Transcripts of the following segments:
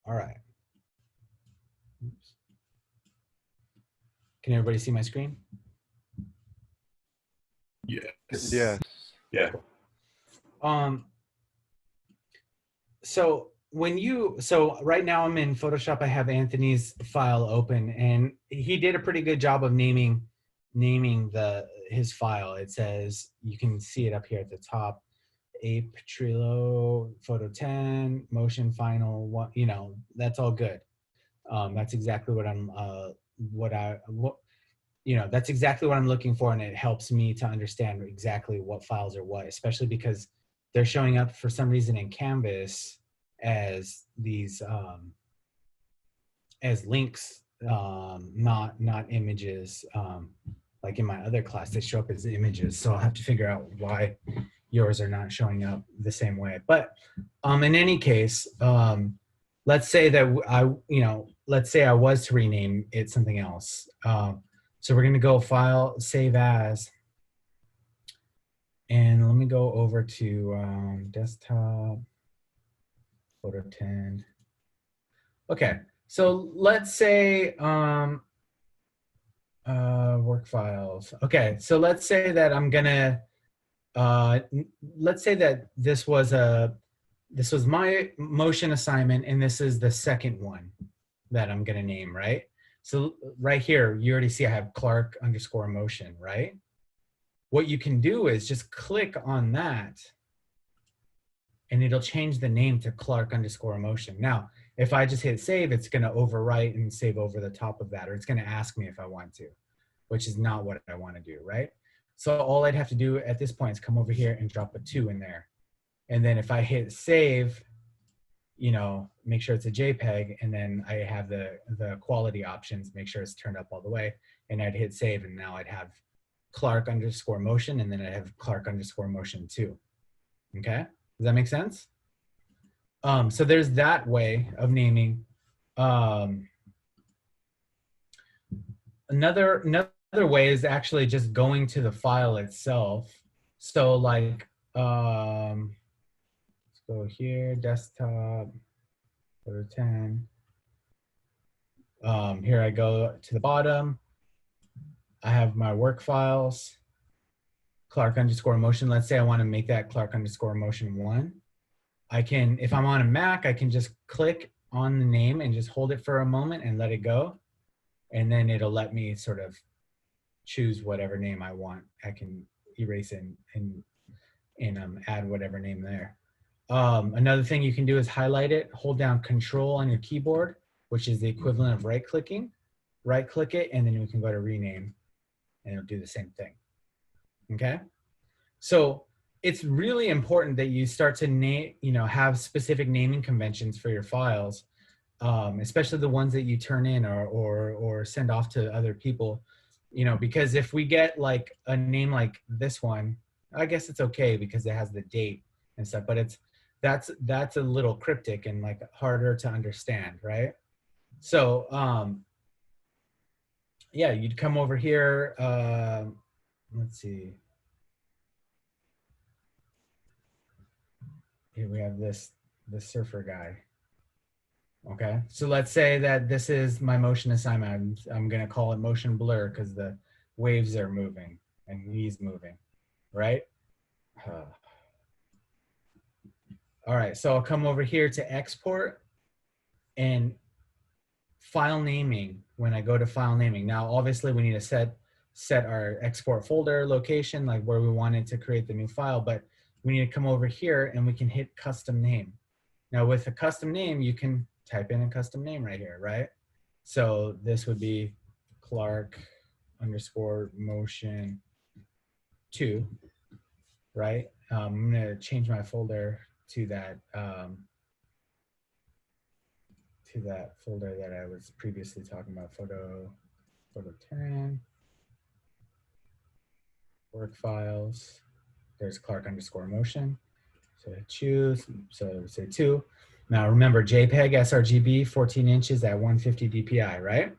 All right. Oops. Can everybody see my screen? Yes. Yes. Yeah. So right now I'm in Photoshop. I have Anthony's file open, and he did a pretty good job of naming his file. It says, you can see it up here at the top, Ape Trilo Photo 10 Motion Final one. You know, that's all good. That's exactly what that's exactly what I'm looking for, and it helps me to understand exactly what files are what, especially because they're showing up for some reason in Canvas as these as links, not images. Like in my other class, they show up as images, so I'll have to figure out why yours are not showing up the same way. But in any case, let's say that let's say I was to rename it something else. So we're going to go File, Save As, and let me go over to Desktop, Photo 10. Okay, so let's say work files. Okay, so let's say that I'm gonna let's say that this was my motion assignment, and this is the second one that I'm gonna name, right? So right here, you already see I have Clark _ motion, right? What you can do is just click on that, and it'll change the name to Clark _ motion. Now, if I just hit save, it's gonna overwrite and save over the top of that, or it's gonna ask me if I want to, which is not what I wanna do, right? So all I'd have to do at this point is come over here and drop a 2 in there. And then if I hit save, make sure it's a JPEG, and then I have the quality options, make sure it's turned up all the way, and I'd hit save, and now I'd have Clark _ motion, and then I'd have Clark _ motion 2. Okay, does that make sense? So there's that way of naming. Another way is actually just going to the file itself. So like, let's go here, Desktop, Photo 10. Here I go to the bottom. I have my work files, Clark _ motion. Let's say I want to make that Clark _ motion 1. I can, if I'm on a Mac, I can just click on the name and just hold it for a moment and let it go. And then it'll let me sort of choose whatever name I want. I can erase and add whatever name there. Another thing you can do is highlight it, hold down Control on your keyboard, which is the equivalent of right-clicking. Right-click it, and then we can go to rename, and it'll do the same thing. Okay? So it's really important that you start to name, have specific naming conventions for your files, especially the ones that you turn in or send off to other people, because if we get like a name like this one, I guess it's okay because it has the date and stuff, but that's a little cryptic and like harder to understand, right? So yeah, you'd come over here. Let's see. Here we have the surfer guy. Okay, so let's say that this is my motion assignment. I'm gonna call it motion blur because the waves are moving and he's moving, right? All right, so I'll come over here to export and file naming. When I go to file naming, now obviously we need to set our export folder location, like where we wanted to create the new file, but we need to come over here and we can hit custom name. Now with a custom name, you can type in a custom name right here, right? So this would be Clark _ motion 2, right? I'm gonna change my folder to that folder that I was previously talking about, photo 10, work files. There's Clark _ motion. So choose, so say 2. Now remember JPEG sRGB 14 inches at 150 DPI, right?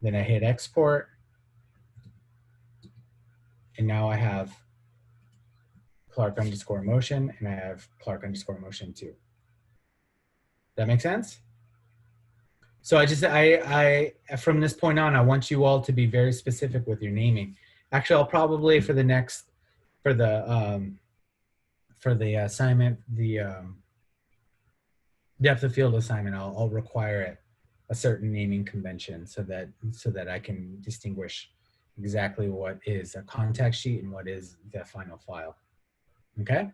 Then I hit export. And now I have Clark _ motion, and I have Clark _ motion 2. That make sense? So I from this point on, I want you all to be very specific with your naming. Actually, I'll probably for the next for the assignment, the depth of field assignment, I'll require it a certain naming convention so that I can distinguish exactly what is a contact sheet and what is the final file. Okay.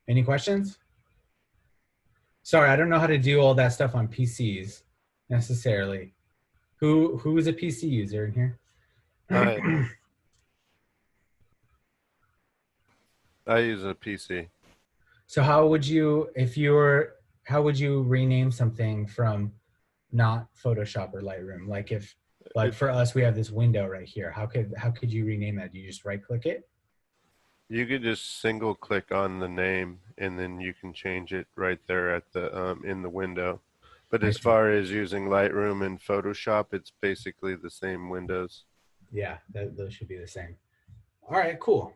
Any questions? Sorry, I don't know how to do all that stuff on PCs necessarily. Who is a PC user in here? I use a PC. So how would you, if you're, how would you rename something from not Photoshop or Lightroom? Like if, like for us, we have this window right here. How could you rename that? Do you just right click it? You could just single click on the name and then you can change it right there at the in the window. But I as see. far as using Lightroom and Photoshop, it's basically the same windows. Yeah, those should be the same. All right, cool.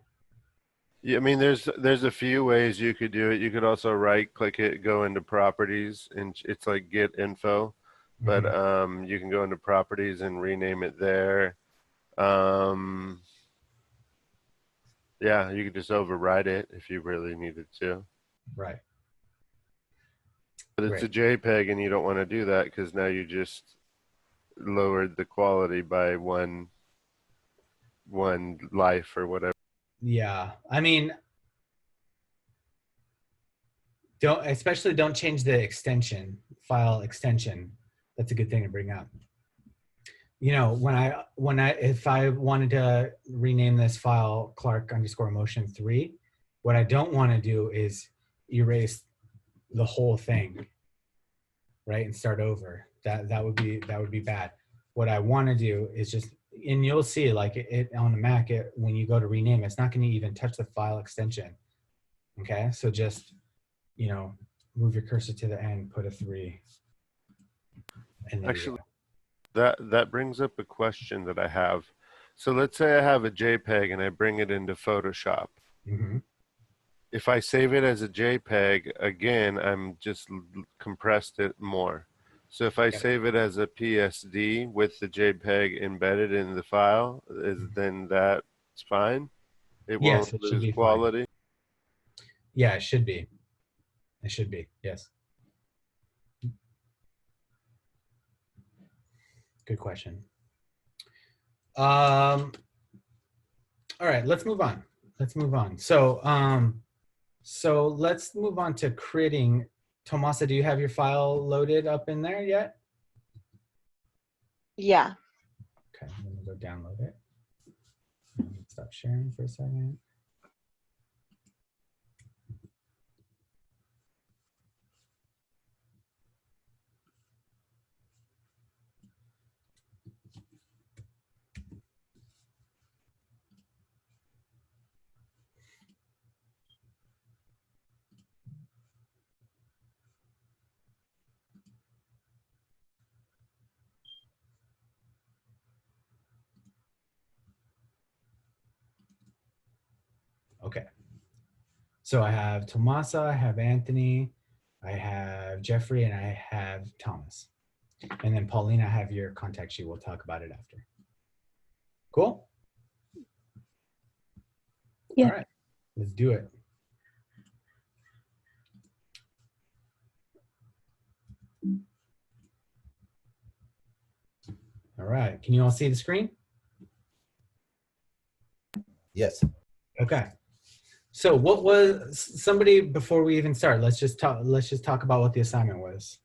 Yeah, I mean, there's a few ways you could do it. You could also right click it, go into properties, and it's like get info. But Mhm. you can go into properties and rename it there. Um, yeah, you could just override it if you really needed to. Right. But it's a Great. JPEG, and you don't want to do that because now you just lowered the quality by one life or whatever. Yeah. I mean, especially don't change the extension, file extension. That's a good thing to bring up. You know, if I wanted to rename this file Clark underscore motion 3, what I don't want to do is erase the whole thing, right, and start over. That would be bad. What I want to do is just, and you'll see like it on the Mac, when you go to rename, it's not going to even touch the file extension. Okay, so just, you know, move your cursor to the end, put a 3, and there you Actually, go. that brings up a question that I have. So let's say I have a JPEG and I bring it into Photoshop. Mm-hmm. If I save it as a JPEG, again, I'm just compressed it more. So if I Yep. save it as a PSD with the JPEG embedded in the file, then that's fine. It won't Yes, it should lose be fine. quality. Yeah, it should be. It should be. Yes. Good question. All right, let's move on. Let's move on. So let's move on to creating. Tomasa, do you have your file loaded up in there yet? Yeah. Okay, let me go download it. Stop sharing for a second. Okay. So I have Tomasa, I have Anthony, I have Jeffrey, and I have Thomas. And then Paulina, I have your contact sheet. We'll talk about it after. Cool? Yeah. All right, let's do it. All right, can you all see the screen? Yes. Okay. So what was somebody before we even start? Let's just talk about what the assignment was.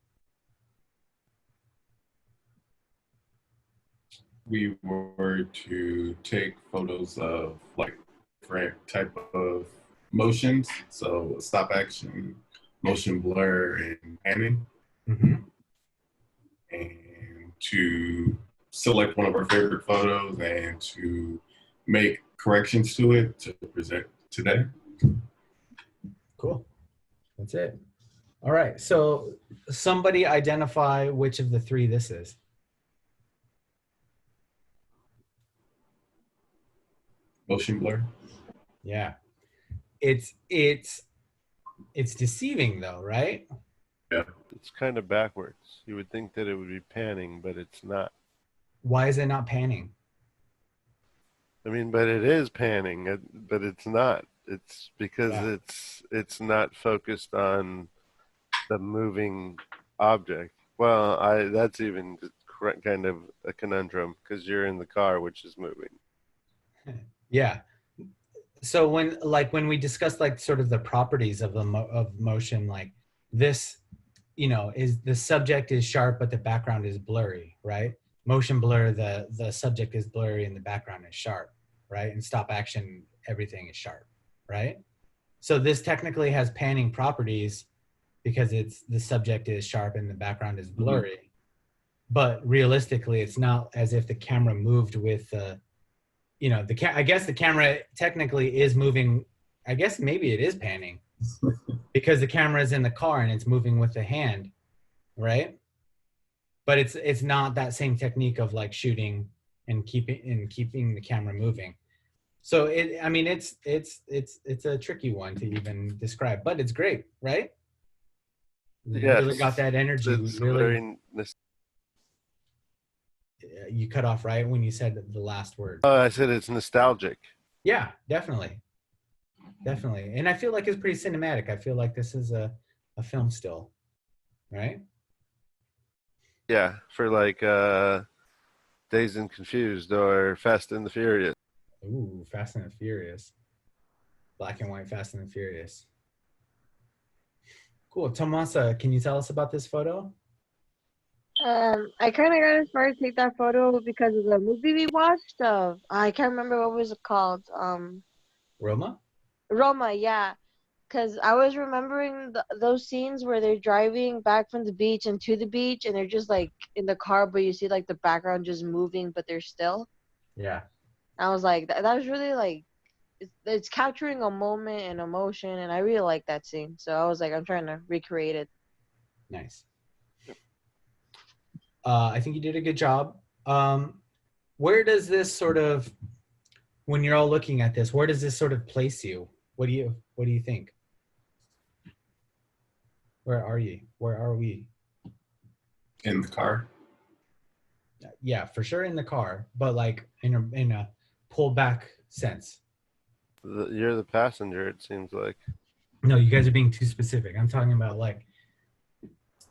We were to take photos of like different type of motions, so stop action, motion blur, and panning, Mm-hmm. and to select one of our favorite photos and to make corrections to it to present today. Cool. That's it. All right. So somebody identify which of the 3 this is. Motion blur. Yeah. It's deceiving though, right? Yeah. It's kind of backwards. You would think that it would be panning, but it's not. Why is it not panning? I mean, but it is panning, but it's not. It's because Yeah. it's not focused on the moving object. Well, I that's even kind of a conundrum because you're in the car, which is moving. Yeah. So when we discuss like sort of the properties of of motion, like this, is the subject is sharp, but the background is blurry, right? Motion blur, the subject is blurry and the background is sharp, right? And stop action, everything is sharp, right? So this technically has panning properties because it's the subject is sharp and the background is blurry. But realistically, it's not as if the camera moved with I guess the camera technically is moving. I guess maybe it is panning because the camera is in the car and it's moving with the hand, right? But it's not that same technique of like shooting and keeping the camera moving. So it's a tricky one to even describe, but it's great, right? You Yes, really got that energy. it's Really, you cut off right when you said the last word. Oh, I said it's nostalgic. Yeah, definitely. Definitely. And I feel like it's pretty cinematic. I feel like this is a film still, right? Yeah, for like Dazed and Confused or Fast and the Furious. Ooh, Fast and the Furious. Black and white Fast and the Furious. Cool. Tomasa, can you tell us about this photo? I kind of got inspired to take that photo because of the movie we watched. I can't remember what was it called. Roma? Roma, yeah. Because I was remembering those scenes where they're driving back from the beach and to the beach, and they're just like in the car, but you see like the background just moving, but they're still. Yeah. I was like, that was really like, it's capturing a moment and emotion, and I really like that scene. So I was like, I'm trying to recreate it. Nice. I think you did a good job. Where does this sort of, when you're all looking at this, where does this sort of place you? What do you think? Where are you? Where are we? In the car. Yeah, for sure in the car, but like in a pull back sense. You're the passenger, it seems like. No, you guys are being too specific. I'm talking about like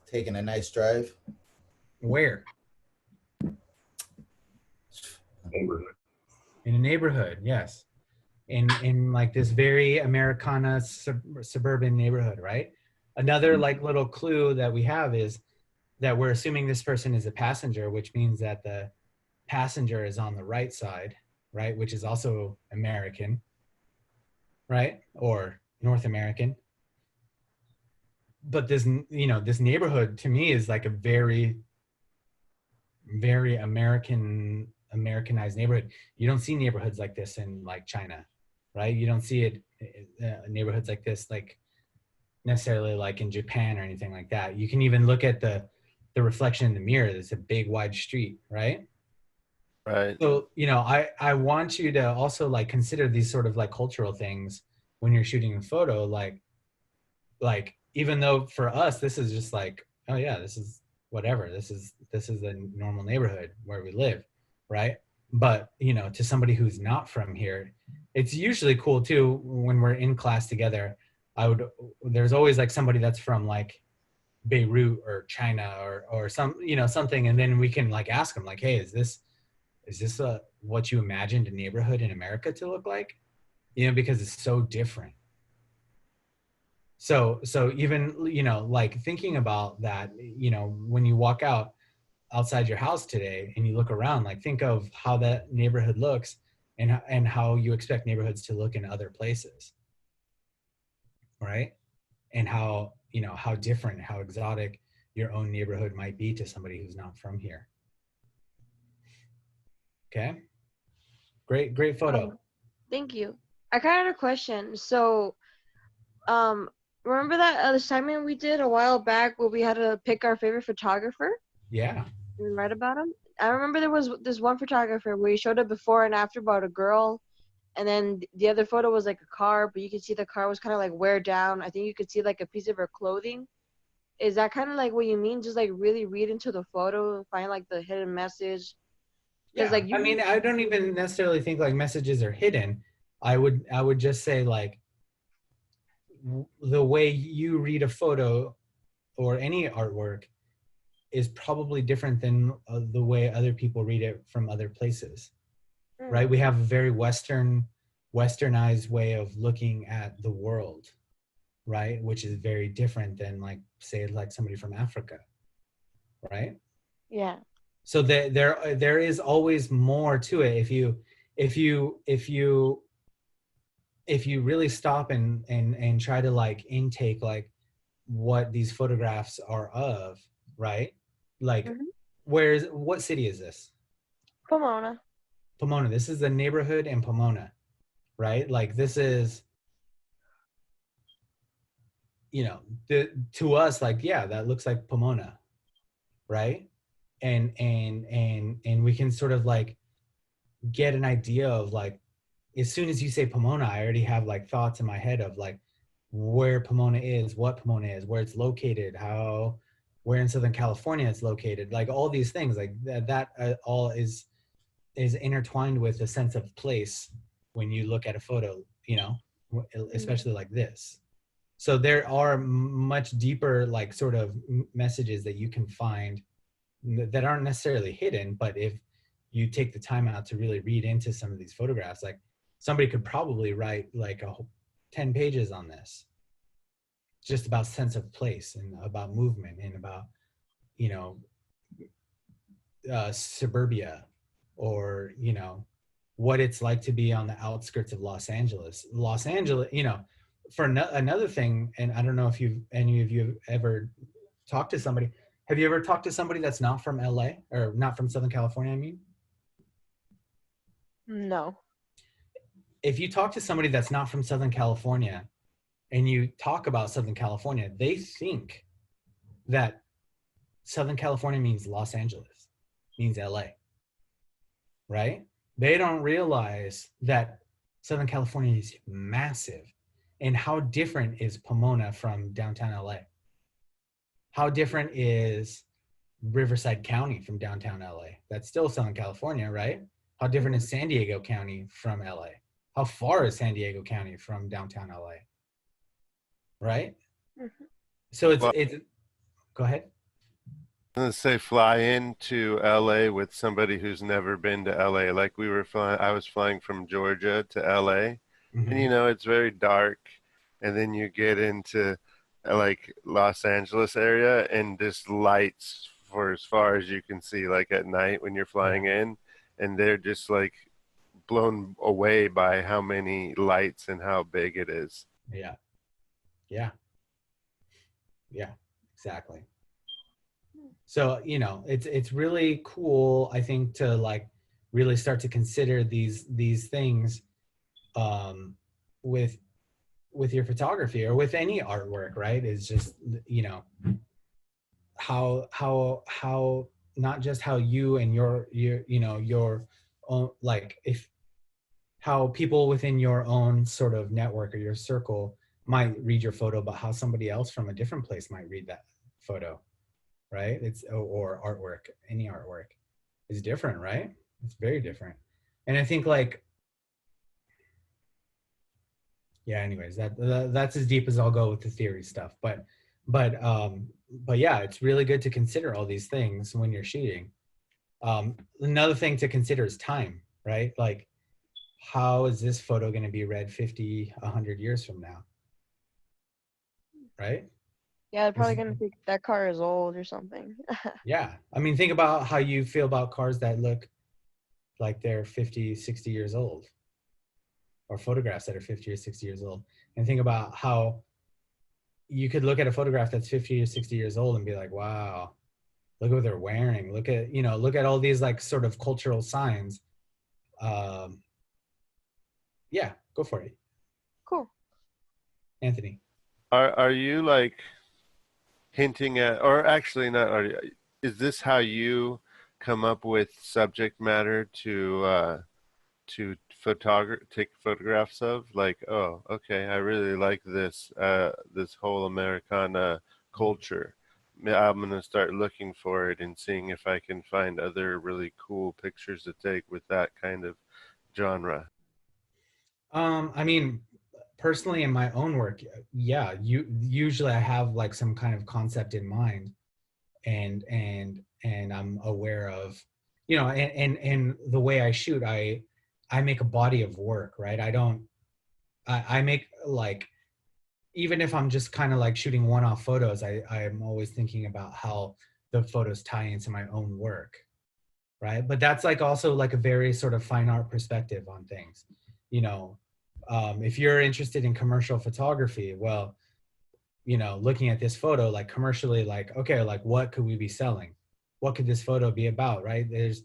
Taking a nice drive. where? Neighborhood. In a neighborhood, yes. In like this very Americana suburban neighborhood, right? Another like little clue that we have is that we're assuming this person is a passenger, which means that the passenger is on the right side, right? Which is also American, right? Or North American. But this neighborhood to me is like a very, very Americanized neighborhood. You don't see neighborhoods like this in like China, right? You don't see it neighborhoods like this like necessarily like in Japan or anything like that. You can even look at the reflection in the mirror. It's a big wide street, right? Right. So I want you to also like consider these sort of like cultural things when you're shooting a photo, like even though for us this is just like, oh yeah, this is whatever, this is a normal neighborhood where we live, right? But to somebody who's not from here, it's usually cool too when we're in class together. There's always like somebody that's from like Beirut or China or something, and then we can like ask them like, hey, is this what you imagined a neighborhood in America to look like? Because it's so different. So even like thinking about that, when you walk outside your house today and you look around, like think of how that neighborhood looks and how you expect neighborhoods to look in other places, right? And how how different, how exotic your own neighborhood might be to somebody who's not from here. Okay, great photo. Thank you. I kind of had a question. So, remember that assignment we did a while back where we had to pick our favorite photographer Yeah. and write about him? I remember there was this one photographer where he showed a before and after about a girl, and then the other photo was like a car, but you could see the car was kind of like wear down. I think you could see like a piece of her clothing. is that kind of like what you mean? Just like really read into the photo and find like the hidden message. Yeah, Because like I mean, I don't even necessarily think like messages are hidden. I would just say like the way you read a photo or any artwork is probably different than the way other people read it from other places, right? We have a very westernized way of looking at the world, right? Which is very different than like say like somebody from Africa, right? Yeah. So there is always more to it if you really stop and try to like intake like what these photographs are of, right? Like what city is this? Pomona. Pomona. This is the neighborhood in Pomona, right? Like this is, you know, to us, like, yeah, that looks like Pomona, right? And we can sort of like get an idea of like, as soon as you say Pomona, I already have like thoughts in my head of like where Pomona is, what Pomona is, where it's located, where in Southern California it's located, like all these things like that all is intertwined with a sense of place when you look at a photo, you know, especially like this. So there are much deeper like sort of messages that you can find that aren't necessarily hidden, but if you take the time out to really read into some of these photographs, like somebody could probably write like 10 pages on this, just about sense of place and about movement and about, you know, suburbia, or, you know, what it's like to be on the outskirts of Los Angeles, you know, for another thing. And I don't know if any of you have ever talked to somebody. Have you ever talked to somebody that's not from LA or not from Southern California? I mean, No. if you talk to somebody that's not from Southern California and you talk about Southern California, they think that Southern California means Los Angeles, means LA, right? They don't realize that Southern California is massive. And how different is Pomona from downtown LA? How different is Riverside County from downtown LA? That's still Southern California, right? How different is San Diego County from LA? How far is San Diego County from downtown LA? Right? So it's go ahead. I'm gonna say fly into LA with somebody who's never been to LA. Like I was flying from Georgia to LA, and you know it's very dark, and then you get into like Los Angeles area and just lights for as far as you can see, like at night when you're flying in, and they're just like blown away by how many lights and how big it is. Yeah, exactly. So, you know, it's really cool, I think, to like really start to consider these things with your photography or with any artwork, right? Is just, you know, how not just how you and your you know your own, like if how people within your own sort of network or your circle might read your photo, but how somebody else from a different place might read that photo, right? It's or artwork, any artwork is different, right? It's very different. And I think like, yeah, anyways, that's as deep as I'll go with the theory stuff. But yeah, it's really good to consider all these things when you're shooting. Another thing to consider is time, right? Like, how is this photo going to be read 50, 100 years from now? Right? Yeah, they're probably gonna think that car is old or something. Yeah. I mean, think about how you feel about cars that look like they're 50, 60 years old, or photographs that are 50 or 60 years old. And think about how you could look at a photograph that's 50 or 60 years old and be like, wow, look at what they're wearing. Look at all these like sort of cultural signs. Yeah, go for it. Cool. Anthony. Are you like hinting at, or actually not, is this how you come up with subject matter to take photographs of? Like, oh, okay, I really like this this whole Americana culture. I'm gonna start looking for it and seeing if I can find other really cool pictures to take with that kind of genre. I mean, personally in my own work, yeah, usually I have like some kind of concept in mind, and I'm aware of, you know, and the way I shoot, I make a body of work, right? I make like, even if I'm just kind of like shooting one-off photos, I'm always thinking about how the photos tie into my own work, right? But that's like also like a very sort of fine art perspective on things, you know. If you're interested in commercial photography, well, you know, looking at this photo, like commercially, like, okay, like what could we be selling? What could this photo be about, right? There's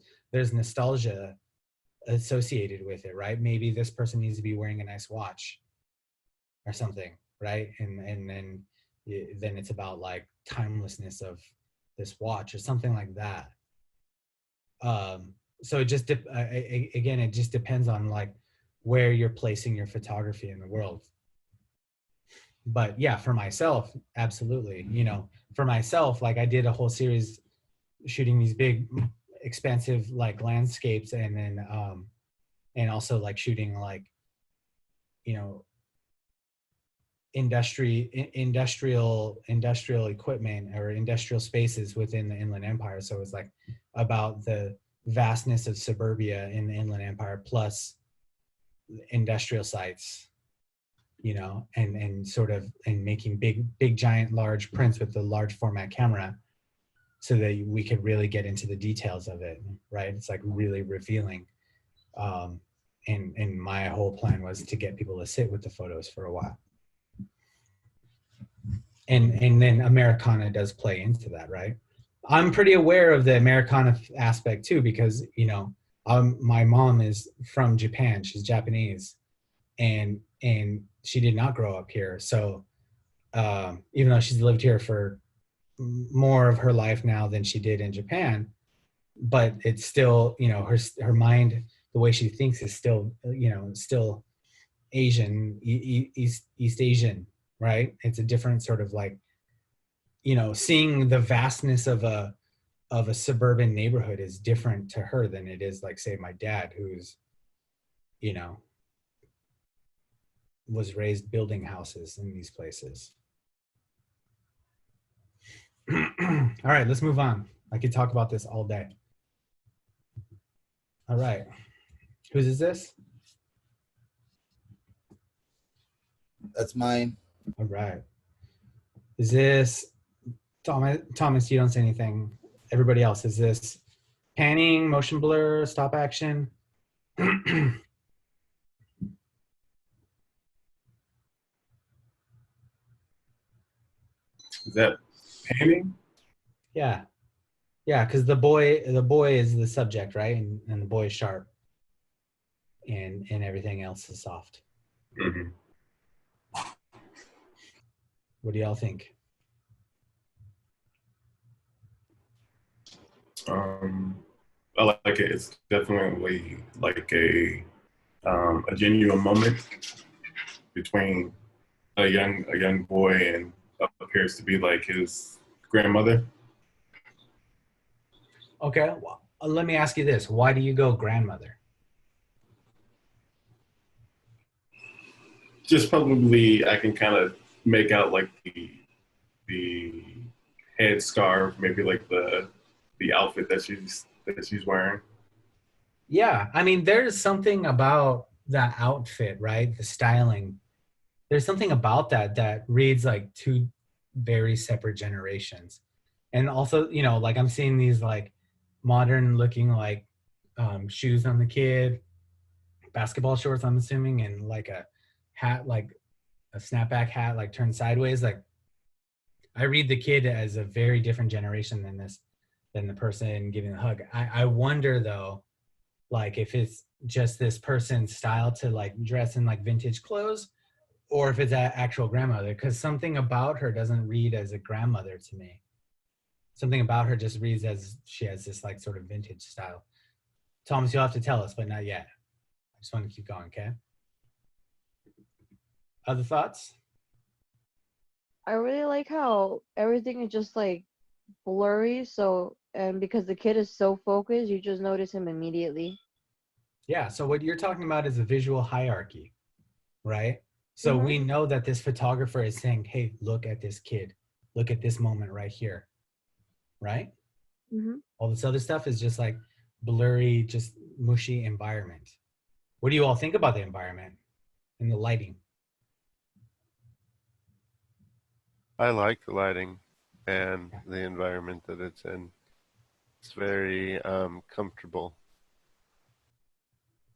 nostalgia associated with it, right? Maybe this person needs to be wearing a nice watch or something, right? And then it's about like timelessness of this watch or something like that. So it just again, it just depends on like where you're placing your photography in the world. But yeah, for myself, absolutely. You know, for myself, like I did a whole series shooting these big, expansive like landscapes, and also like shooting like, you know, industrial equipment or industrial spaces within the Inland Empire. So it was like about the vastness of suburbia in the Inland Empire plus industrial sites, you know, and sort of, and making big giant large prints with the large format camera so that we could really get into the details of it, right? It's like really revealing. And my whole plan was to get people to sit with the photos for a while. And then Americana does play into that, right? I'm pretty aware of the Americana aspect too, because, you know, my mom is from Japan. She's Japanese, and she did not grow up here. So even though she's lived here for more of her life now than she did in Japan, but it's still, you know, her mind, the way she thinks is still, you know, still Asian, East Asian, right? It's a different sort of like, you know, seeing the vastness of a suburban neighborhood is different to her than it is like, say, my dad, who's, you know, was raised building houses in these places. All right, let's move on. I could talk about this all day. All right, whose is this? That's mine. All right, is this Thomas? Thomas, you don't say anything. Everybody else, is this panning, motion blur, stop action? Is that painting? Yeah, because the boy is the subject, right? And the boy is sharp, and everything else is soft. Mm-hmm. What do y'all think? I like it. It's definitely like a genuine moment between a young boy and appears to be like his grandmother. Okay, well, let me ask you this: why do you go grandmother? Just probably I can kind of make out like the head scarf, maybe like the outfit that she's wearing. Yeah, I mean, there's something about that outfit, right? The styling. There's something about that reads like two very separate generations. And also, you know, like I'm seeing these like modern looking like shoes on the kid, basketball shorts, I'm assuming, and like a hat, like a snapback hat, like turned sideways. Like I read the kid as a very different generation than the person giving the hug. I wonder though, like if it's just this person's style to like dress in like vintage clothes, or if it's an actual grandmother, because something about her doesn't read as a grandmother to me. Something about her just reads as she has this like sort of vintage style. Thomas, you'll have to tell us, but not yet. I just want to keep going, okay? Other thoughts? I really like how everything is just like blurry. So, and because the kid is so focused, you just notice him immediately. Yeah. So what you're talking about is a visual hierarchy, right? So Mhm. we know that this photographer is saying, hey, look at this kid. Look at this moment right here, right? Mhm. All this other stuff is just like blurry, just mushy environment. What do you all think about the environment and the lighting? I like the lighting and the environment that it's in. It's very comfortable.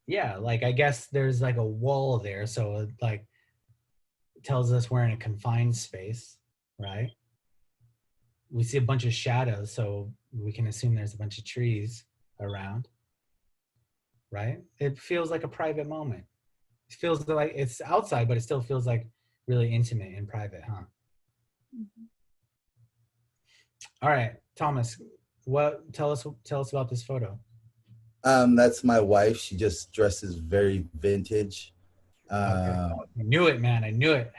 Yeah, like I guess there's like a wall there, so it like tells us we're in a confined space, right? We see a bunch of shadows, so we can assume there's a bunch of trees around, right? It feels like a private moment. It feels like it's outside, but it still feels like really intimate and private, huh? All right, Thomas, what tell us about this photo? That's my wife. She just dresses very vintage. Okay. Um, I knew it, man. I knew it.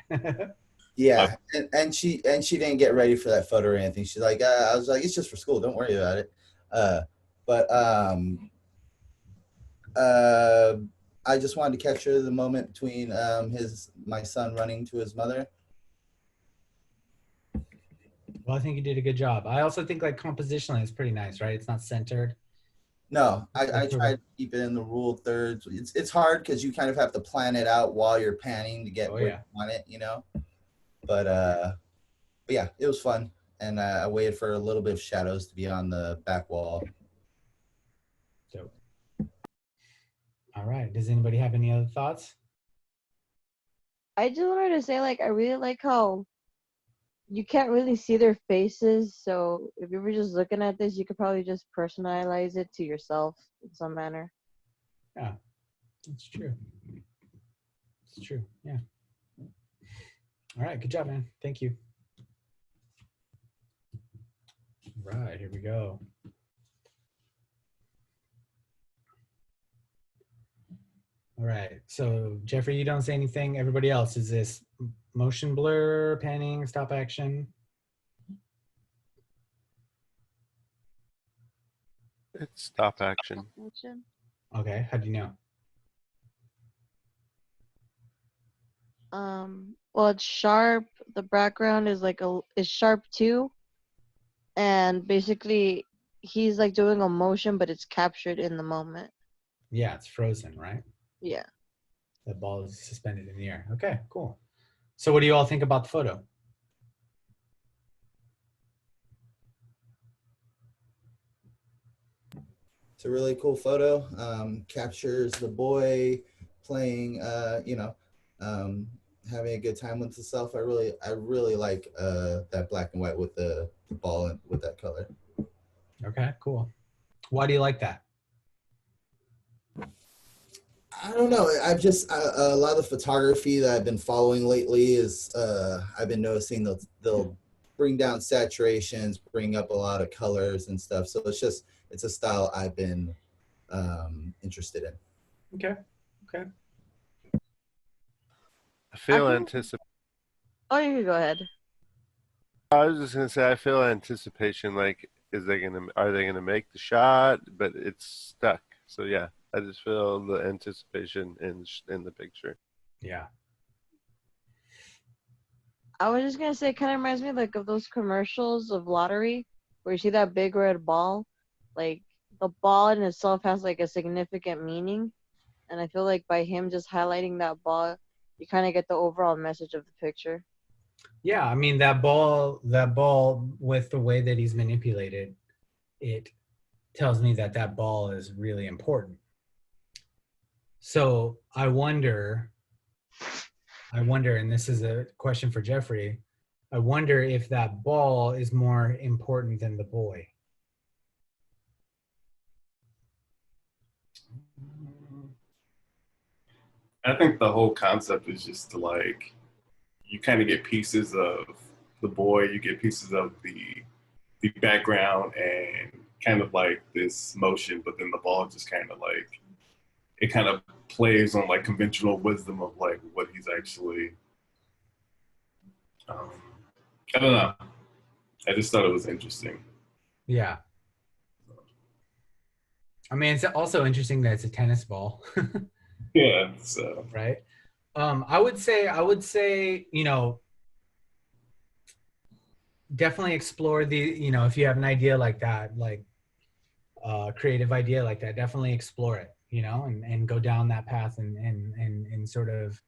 yeah, and she didn't get ready for that photo or anything. She's like, I was like, it's just for school. Don't worry about it. But uh, I just wanted to capture the moment between my son running to his mother. Well, I think you did a good job. I also think like compositionally it's pretty nice, right? It's not centered. No, I It's sort of, tried to keep it in the ruled thirds. It's hard because you kind of have to plan it out while you're panning to get oh where you yeah. want it, you know. But yeah, it was fun, and I waited for a little bit of shadows to be on the back wall. So, all right. Does anybody have any other thoughts? I just wanted to say, like, I really like how you can't really see their faces. So if you were just looking at this, you could probably just personalize it to yourself in some manner. Yeah, it's true. It's true. Yeah. All right. Good job, man. Thank you. Right. Here we go. All right. So, Jeffrey, you don't say anything. Everybody else, is this motion blur, panning, stop action? It's stop action. Okay. How do you know? Well, it's sharp. The background is is sharp too, and basically he's like doing a motion, but it's captured in the moment. Yeah, it's frozen, right? Yeah. The ball is suspended in the air. Okay, cool. So, what do you all think about the photo? It's a really cool photo. Captures the boy playing, um, having a good time with himself. I really like that black and white with the ball and with that color. Okay, cool. Why do you like that? I don't know. I've just a lot of the photography that I've been following lately is I've been noticing they'll bring down saturations, bring up a lot of colors and stuff. So it's a style I've been interested in. Okay, okay. I feel think- anticipation. Oh, you can go ahead. I was just gonna say I feel anticipation. Like, are they gonna make the shot? But it's stuck. So yeah, I just feel the anticipation in the picture. Yeah. I was just gonna say, it kind of reminds me like of those commercials of lottery where you see that big red ball. Like the ball in itself has like a significant meaning, and I feel like by him just highlighting that ball, you kind of get the overall message of the picture. Yeah, I mean that ball with the way that he's manipulated, it tells me that that ball is really important. So I wonder, and this is a question for Jeffrey, I wonder if that ball is more important than the boy. I think the whole concept is just to like, you kind of get pieces of the boy, you get pieces of the background, and kind of like this motion, but then the ball just kind of like, it kind of plays on like conventional wisdom of like what he's actually. Um, I don't know. I just thought it was interesting. Yeah. I mean, it's also interesting that it's a tennis ball, Yeah. So right? I would say, definitely explore if you have an idea like that, like creative idea like that, definitely explore it, and go down that path and sort of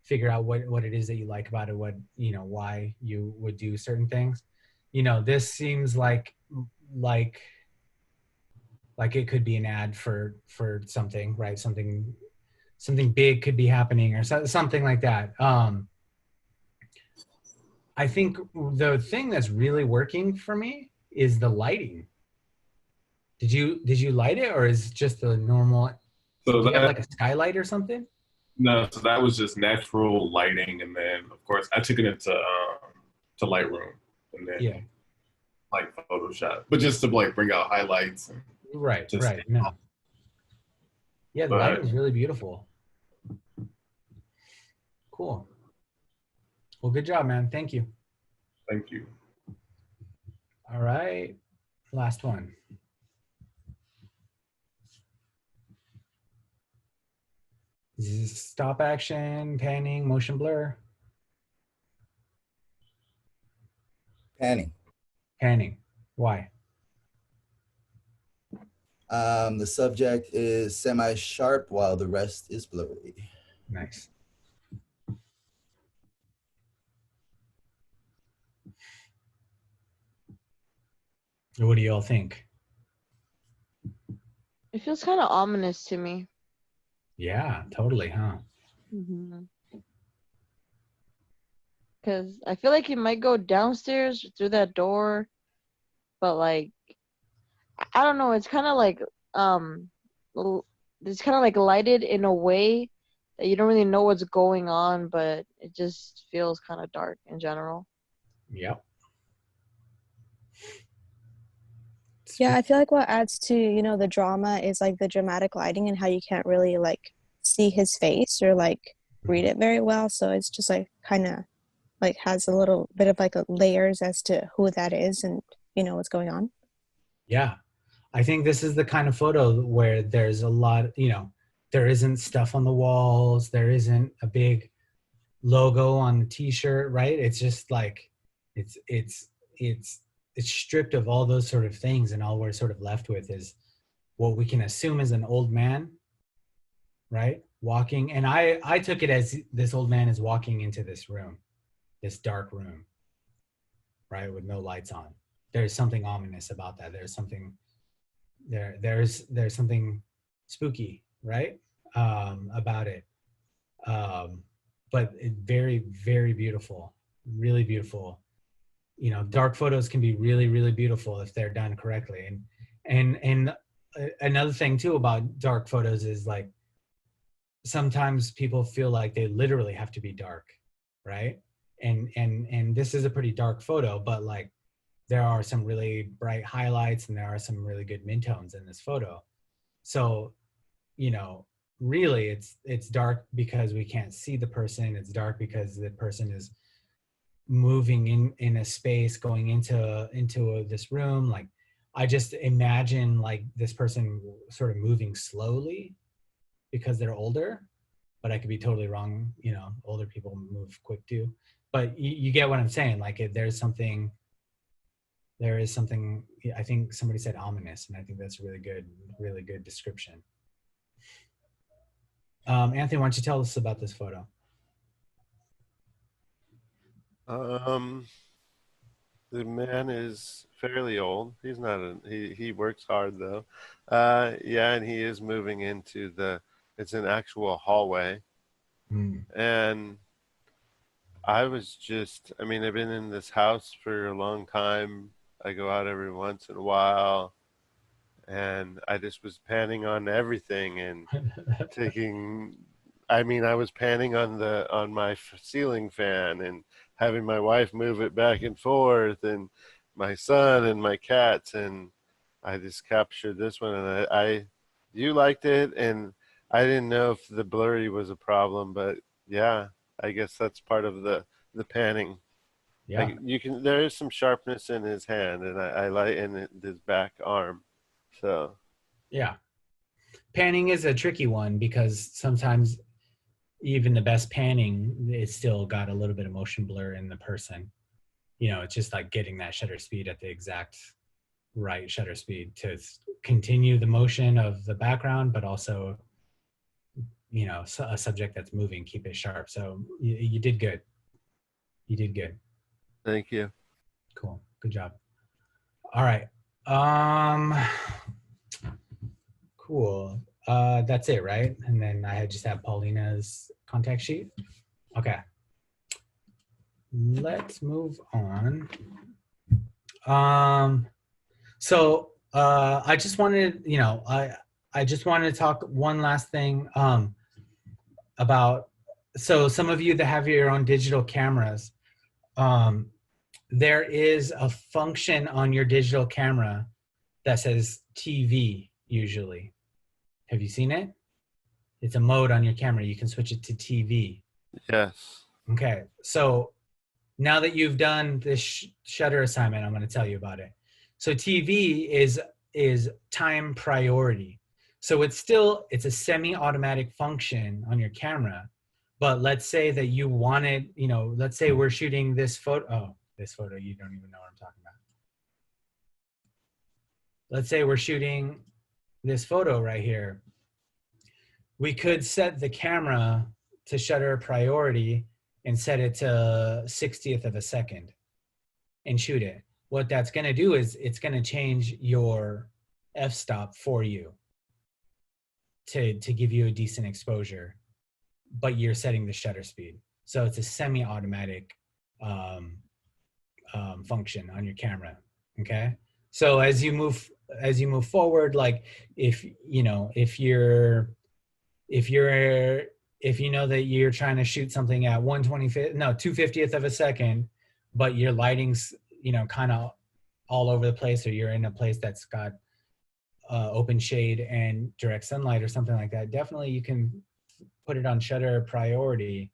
figure out what it is that you like about it, why you would do certain things. This seems like like it could be an ad for something, right? Something big could be happening or something like that. I think the thing that's really working for me is the lighting. Did you light it, or is it just the normal? so Do you have like that a skylight or something? no, so that was just natural lighting, and then of course I took it into to Lightroom, and Yeah. then like Photoshop, but just to like bring out highlights and Right, just. right. No. Yeah, the lighting But is really beautiful. Cool. Well, good job, man. Thank you. thank you. All right. Last one. This is stop action, panning, motion blur, Panning. panning. Why? The subject is semi-sharp while the rest is blurry. Nice. What do you all think? It feels kind of ominous to me. Yeah, totally, huh? Because I feel like he might go downstairs through that door, but like I don't know. It's kind of like it's kind of like lighted in a way that you don't really know what's going on, but it just feels kind of dark in general. Yep. Yeah, I feel like what adds to, the drama is like the dramatic lighting and how you can't really like see his face or like read it very well. So it's just like kind of like has a little bit of like a layers as to who that is and what's going on. Yeah. I think this is the kind of photo where there's a lot, there isn't stuff on the walls, there isn't a big logo on the t-shirt, right? It's just like it's stripped of all those sort of things, and all we're sort of left with is what we can assume is an old man, right? Walking, and I took it as this old man is walking into this room, this dark room, right, with no lights on. There's something ominous about that. There's something there's something spooky, right? About it. But very, very beautiful, really beautiful. Dark photos can be really, really beautiful if they're done correctly. And another thing too about dark photos is like sometimes people feel like they literally have to be dark, right? And this is a pretty dark photo, but like there are some really bright highlights and there are some really good midtones in this photo. So, really it's dark because we can't see the person. It's dark because the person is moving in a space, going into this room. Like I just imagine like this person sort of moving slowly because they're older, but I could be totally wrong. Older people move quick too, but you get what I'm saying. Like there is something, I think somebody said ominous, and I think that's a really good description. Anthony, why don't you tell us about this photo? The man is fairly old. He's not he works hard though. Yeah, and he is moving into it's an actual hallway. And I mean, I've been in this house for a long time. I go out every once in a while, and I just was panning on everything and I was panning on my ceiling fan and having my wife move it back and forth, and my son and my cats, and I just captured this one, and you liked it, and I didn't know if the blurry was a problem, but yeah, I guess that's part of the panning. Yeah. Like you can, there is some sharpness in his hand, and I like in his back arm. So Yeah. Panning is a tricky one because sometimes even the best panning, it's still got a little bit of motion blur in the person. You know, it's just like getting that shutter speed at the exact right shutter speed to continue the motion of the background, but also, you know, a subject that's moving, keep it sharp. So you did good. You did good. thank you. Cool. Good job. All right. Um, cool. That's it, right? And then I just have Paulina's contact sheet. Okay. Let's move on. So I just wanted, you know, I just wanted to talk one last thing about, so some of you that have your own digital cameras, there is a function on your digital camera that says TV usually. Have you seen it? It's a mode on your camera. You can switch it to TV. Yes. Okay. So now that you've done this shutter assignment, I'm going to tell you about it. So TV is time priority. So it's a semi-automatic function on your camera. But let's say that you wanted, you know, let's say we're shooting this photo. Oh, this photo, you don't even know what I'm talking about. Let's say we're shooting this photo right here. We could set the camera to shutter priority and set it to 60th of a second and shoot it. What that's going to do is it's going to change your f-stop for you to give you a decent exposure, but you're setting the shutter speed. So it's a semi-automatic function on your camera. Okay. So as you move forward, like if you know that you're trying to shoot something at 2/50th of a second, but your lighting's, you know, kind of all over the place, or you're in a place that's got open shade and direct sunlight or something like that, definitely you can put it on shutter priority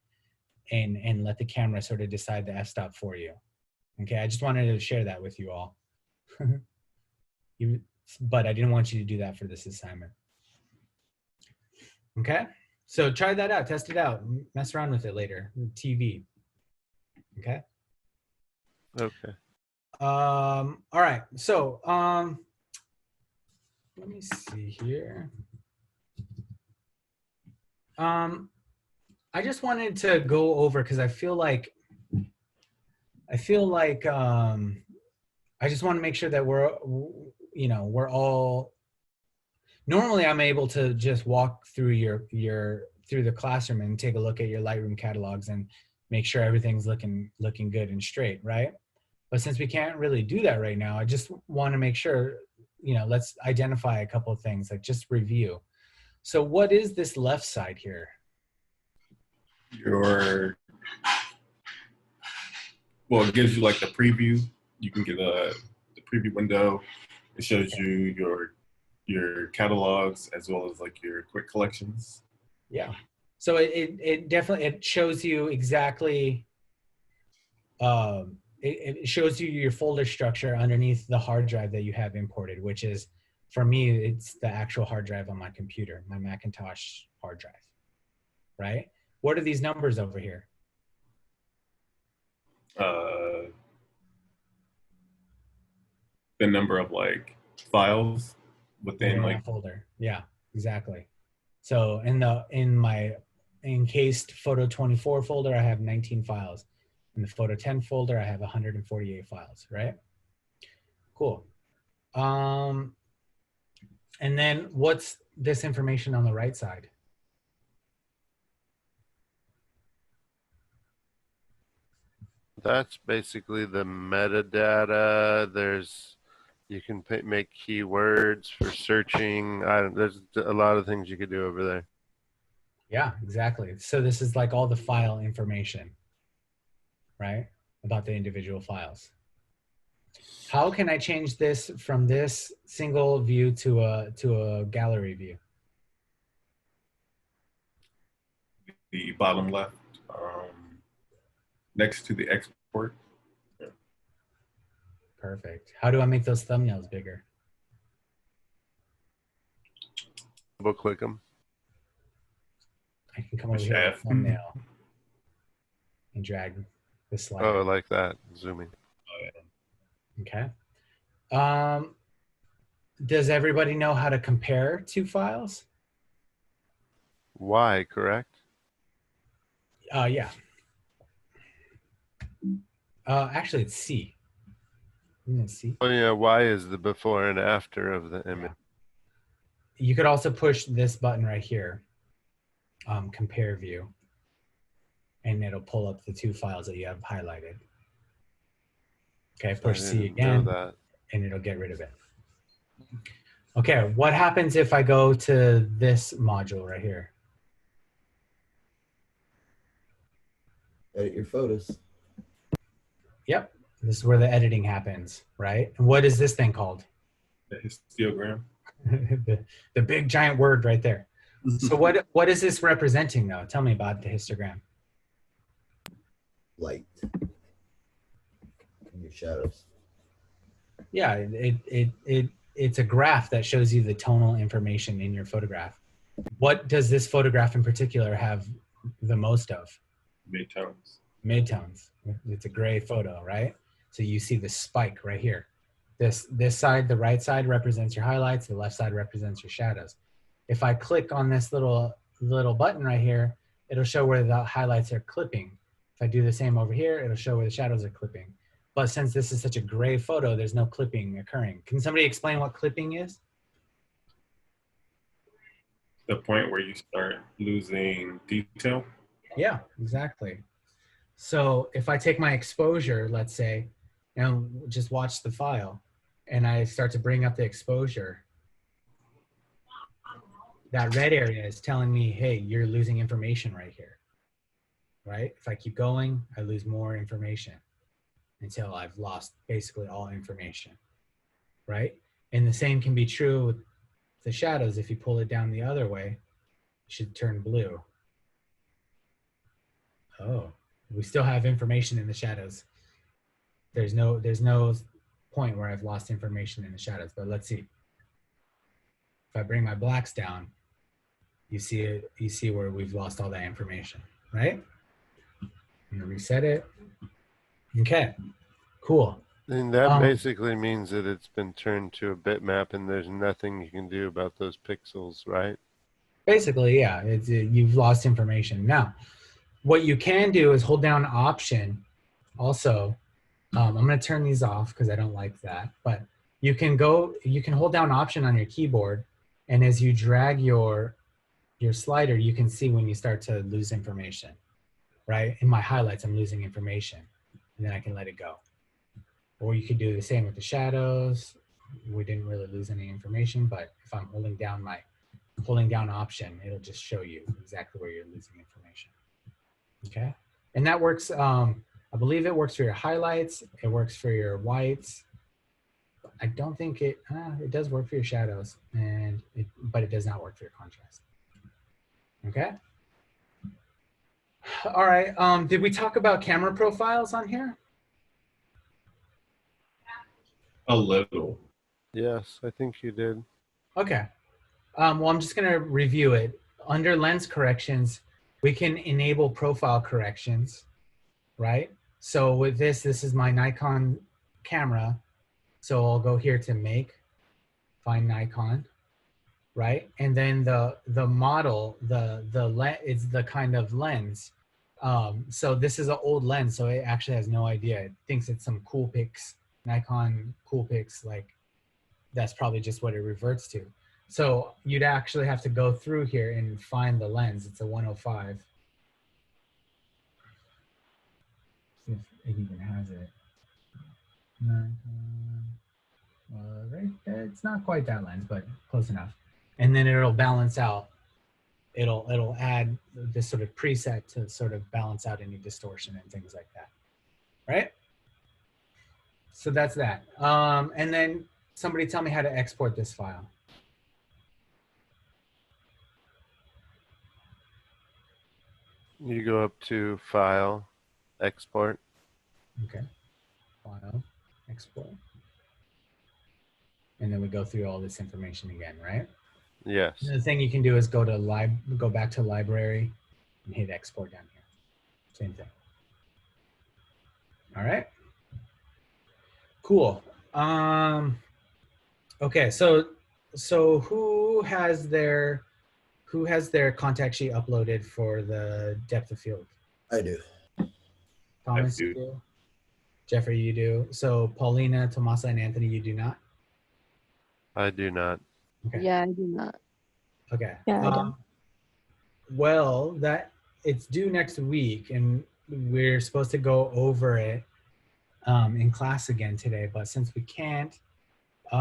and let the camera sort of decide the f-stop for you. Okay, I just wanted to share that with you all. But I didn't want you to do that for this assignment. Okay, so try that out, test it out, mess around with it later. TV. Okay. Okay. All right, so let me see here. I just wanted to go over, because I feel like I just want to make sure that we're all, normally I'm able to just walk through through the classroom and take a look at your Lightroom catalogs and make sure everything's looking good and straight, right? But since we can't really do that right now, I just want to make sure, you know, let's identify a couple of things, like just review. So what is this left side here? Well, it gives you like the preview. You can get the preview window. It shows you your catalogs as well as like your quick collections. Yeah. So it definitely shows you exactly. It shows you your folder structure underneath the hard drive that you have imported, which is, for me, it's the actual hard drive on my computer, my Macintosh hard drive, right? What are these numbers over here? The number of like files within like a folder. Yeah, exactly. So in my encased photo 24 folder, I have 19 files. In the photo 10 folder, I have 148 files, right? Cool. And then what's this information on the right side? That's basically the metadata. You can make keywords for searching. There's a lot of things you could do over there. Yeah, exactly. So this is like all the file information, right? About the individual files. How can I change this from this single view to a gallery view? The bottom left, next to the export, Perfect. How do I make those thumbnails bigger? Double click them. I can come over Push here F. to thumbnail and drag the slider. Oh, like that. Zooming. Okay. Does everybody know how to compare two files? Y, correct? Yeah. Actually, it's C. Isn't it C? Oh yeah, Y is the before and after of the image. You could also push this button right here, compare view, and it'll pull up the two files that you have highlighted. Okay, push C didn't know again, that. and it'll get rid of it. Okay, what happens if I go to this module right here? Edit your photos. Yep, this is where the editing happens, right? And what is this thing called? The histogram. the big giant word right there. So what is this representing though? Tell me about the histogram. Light. And your shadows. Yeah, it's a graph that shows you the tonal information in your photograph. What does this photograph in particular have the most of? Midtones. Midtones. It's a gray photo, right? So you see the spike right here. This side, the right side represents your highlights, the left side represents your shadows. If I click on this little button right here, it'll show where the highlights are clipping. If I do the same over here, it'll show where the shadows are clipping. But since this is such a gray photo, there's no clipping occurring. Can somebody explain what clipping is? The point where you start losing detail. Yeah, exactly. So if I take my exposure, let's say, and just watch the file, and I start to bring up the exposure, that red area is telling me, hey, you're losing information right here, right? If I keep going, I lose more information until I've lost basically all information, right? And the same can be true with the shadows. If you pull it down the other way, it should turn blue. Oh, we still have information in the shadows. There's no point where I've lost information in the shadows, but let's see. If I bring my blacks down, you see it, you see where we've lost all that information, right? I'm gonna reset it. Okay, cool. And that basically means that it's been turned to a bitmap and there's nothing you can do about those pixels, right? Basically, yeah, you've lost information. Now, what you can do is hold down Option. Also, I'm going to turn these off because I don't like that. But you can hold down Option on your keyboard, and as you drag your slider, you can see when you start to lose information, right? In my highlights, I'm losing information, and then I can let it go. Or you could do the same with the shadows. We didn't really lose any information, but if I'm holding down Option, it'll just show you exactly where you're losing information. Okay, and that works. I believe it works for your highlights. It works for your whites. I don't think it does work for your shadows, but it does not work for your contrast. Okay. All right. Did we talk about camera profiles on here? A little. Yes, I think you did. Okay. Well, I'm just going to review it. Under lens corrections, we can enable profile corrections, right? So with this is my Nikon camera. So I'll go here to make, find Nikon, right? And then the model, it's the kind of lens. So this is an old lens, so it actually has no idea. It thinks it's some Coolpix, Nikon Coolpix, like that's probably just what it reverts to. So you'd actually have to go through here and find the lens. It's a 105. See if it even has it. Right there. It's not quite that lens, but close enough. And then it'll balance out. It'll add this sort of preset to sort of balance out any distortion and things like that. Right? So that's that. And then somebody tell me how to export this file. You go up to File, Export. Okay. File, export. and then we go through all this information again, right? Yes. The thing you can do is go back to library and hit export down here. Same thing. All right. Cool. Okay, so who has their contact sheet uploaded for the depth of field? I do. Thomas, do. you do. Jeffrey, you do. So Paulina, Tomasa, and Anthony, you do not. I do not. Okay. Yeah, I do not. Okay. Yeah, I don't. Well, that it's due next week, and we're supposed to go over it in class again today. But since we can't, it's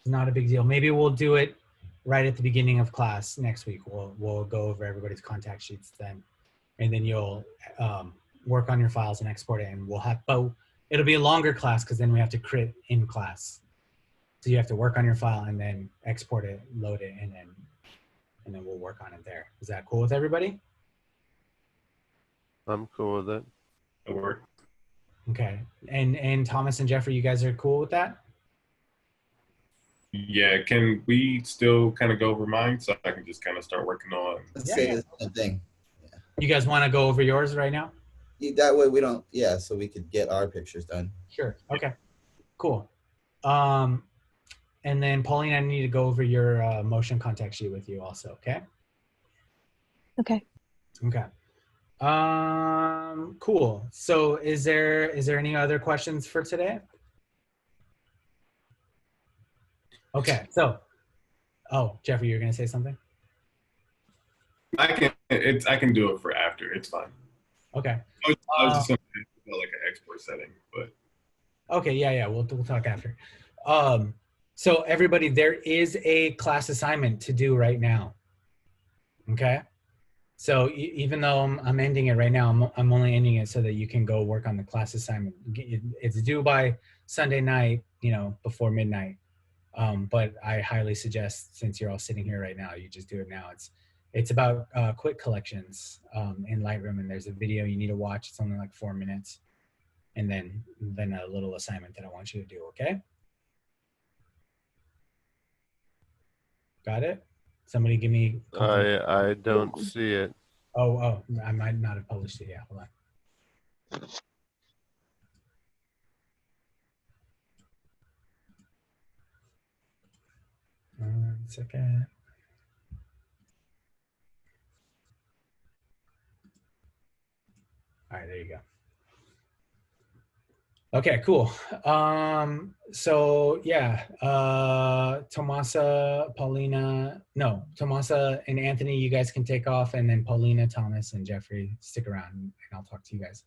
not a big deal. Maybe we'll do it right at the beginning of class next week. We'll go over everybody's contact sheets then, and then you'll work on your files and export it, and we'll have. But it'll be a longer class because then we have to crit in class. So you have to work on your file and then export it, load it, and then we'll work on it there. Is that cool with everybody? I'm cool with it. It work. Okay. And Thomas and Jeffrey, you guys are cool with that? Yeah, can we still kind of go over mine so I can just kind of start working on? Let's Yeah, say yeah. the same thing. You guys want to go over yours right now? That way we don't, yeah, so we could get our pictures done. Sure. Okay. Cool. And then Pauline, I need to go over your motion contact sheet with you also. Okay. Okay. Okay. Cool. So is there any other questions for today? Okay. So, oh, Jeffrey, you're going to say something? I can do it for after. It's fine. Okay. I was just gonna do like an export setting, but Okay. Yeah. We'll talk after. So everybody, there is a class assignment to do right now. Okay. So even though I'm ending it right now, I'm only ending it so that you can go work on the class assignment. It's due by Sunday night, before midnight. But I highly suggest, since you're all sitting here right now, you just do it now. It's about quick collections in Lightroom, and there's a video you need to watch. It's only like 4 minutes, and then a little assignment that I want you to do. Okay. Got it? Somebody give me. I don't see it. Oh, I might not have published it yet. Hold on. 1 second. All right, there you go. Okay, cool. So yeah, Tomasa, Tomasa and Anthony, you guys can take off, and then Paulina, Thomas, and Jeffrey stick around, and I'll talk to you guys.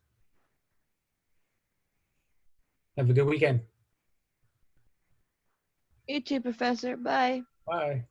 Have a good weekend. You too, Professor. Bye. Bye.